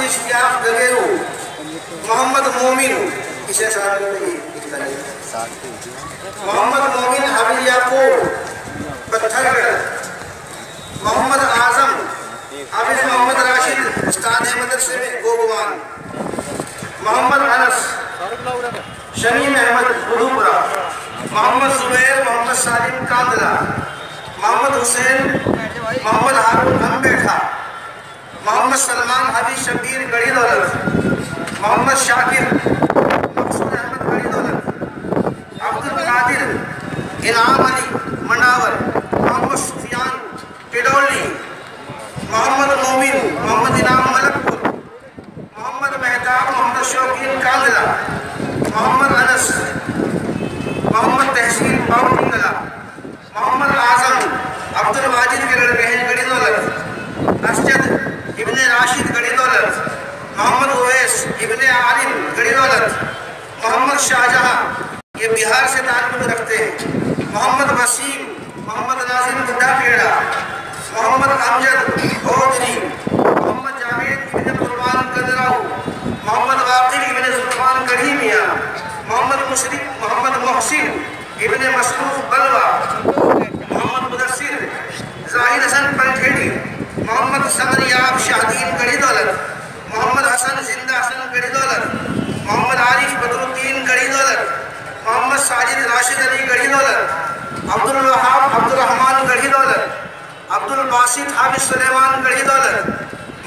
इश्तियाक गगेरू, मोहम्मद मोमिन इसे मोहम्मद मोमिन हाबिल याकूब पत्थरगढ़, मोहम्मद आजम हाफिज मोहम्मद राशिद उस्ताद मदरसे में गोगवान, मोहम्मद अनस शमीम अहमद बुधुपुरा, मोहम्मद जुबैर मोहम्मद सालिम कांदला, मोहम्मद हुसैन मोहम्मद हारून अम्बेठा, मोहम्मद सलमान हबीब शबीर गढ़ी दौलत, मोहम्मद शाकिर मकसूद अहमद गढ़ी दौलत, अब्दुल कादिर इनाम अली मंडावर, मोहम्मद सुफियान टिडोली, मोहम्मद मोमिन मोहम्मद इनाम मलकपुर, मोहम्मद मेहताब मोहम्मद शौकीन कांदला, मोहम्मद अनस मोहम्मद तहसीन बाउंडला, मोहम्मद आजम अब्दुल वाजिद गढ़ी दौलत, असजद इब्ने राशिद गढ़ी दौलत, मोहम्मद उवैस इब्ने आलिम गढ़ी दौलत, मोहम्मद शाहजहां ये बिहार से ताल्लुक़ रखते हैं, मोहम्मद वसीम मोहम्मद नाजिम बुड्ढा खेड़ा, मोहम्मद अमजद ओदरी, मोहम्मद जावेद इब्ने कुर्बान कदराऊ, मोहम्मद वाकिल इब्ने जुल्फान गढ़ी मियाँ, मोहम्मद मुशरिक मोहम्मद मोहसिन इब्ने मसरूफ बलवा, मोहम्मद मुदस्सिर जाहिद हसन पंखेड़ी, मोहम्मद समरियाब शाहदीन गढ़ी दौलत, मोहम्मद हसन जिंदा हसन गढ़ी दौलत, मोहम्मद आरिफ बदरुद्दीन गढ़ी दौलत, मोहम्मद साजिद राशिद अली गढ़ी दौलत, अब्दुल वहाब अब्दुल रहमान गढ़ी दौलत, अब्दुल बासित हाफिज सुलेमान गढ़ी दौलत,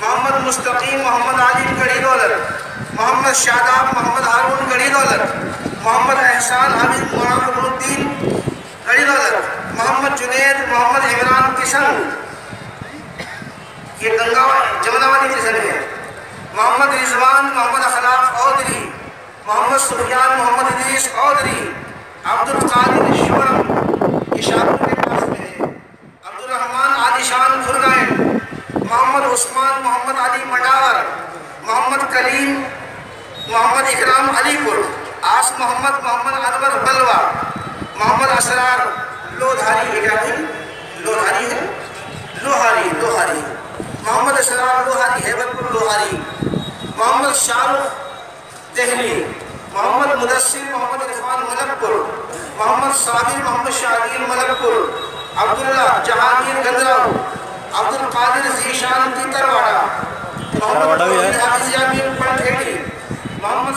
मोहम्मद मुस्तकीम मोहम्मद आलिम गढ़ी दौलत, मोहम्मद शादाब मोहम्मद हारून गढ़ी दौलत, मोहम्मद एहसान हाफिज मुरादुद्दीन गढ़ी दौलत, मोहम्मद जुनैद मोहम्मद इमरान किशन ये गंगा जमुनावादी किशन है, मोहम्मद रिजवान मोहम्मद अखलाक औदरी, मोहम्मद सुफियान मोहम्मद इदरीस औदरी, अब्दुल कादिर शोरम ये शाहपुर के पास में है, अब्दुल रहमान आलिशान खुरगाइन, मोहम्मद उस्मान मोहम्मद अली मंडावर, मोहम्मद कलीम मोहम्मद इकराम अलीपुर, आस मोहम्मद मोहम्मद अनवर बलवा, मोहम्मद असरार लोधारी लोधारी है लोहारी लोहारी, मोहम्मद असरार लोहारी हैबतपुर लोहारी, मोहम्मद शाहरुख दहली, मोहम्मद मुदस्सिर मोहम्मद इरफान मलकपुर, मोहम्मद साबिर मोहम्मद शाहदीन मलकपुर, अब्दुल्ला जहांगीर गंदराव, अब्दुल कादिर जीशान तीतरवाड़ा, मोहम्मद हाफिज यामीन पंखेड़ी, मोहम्मद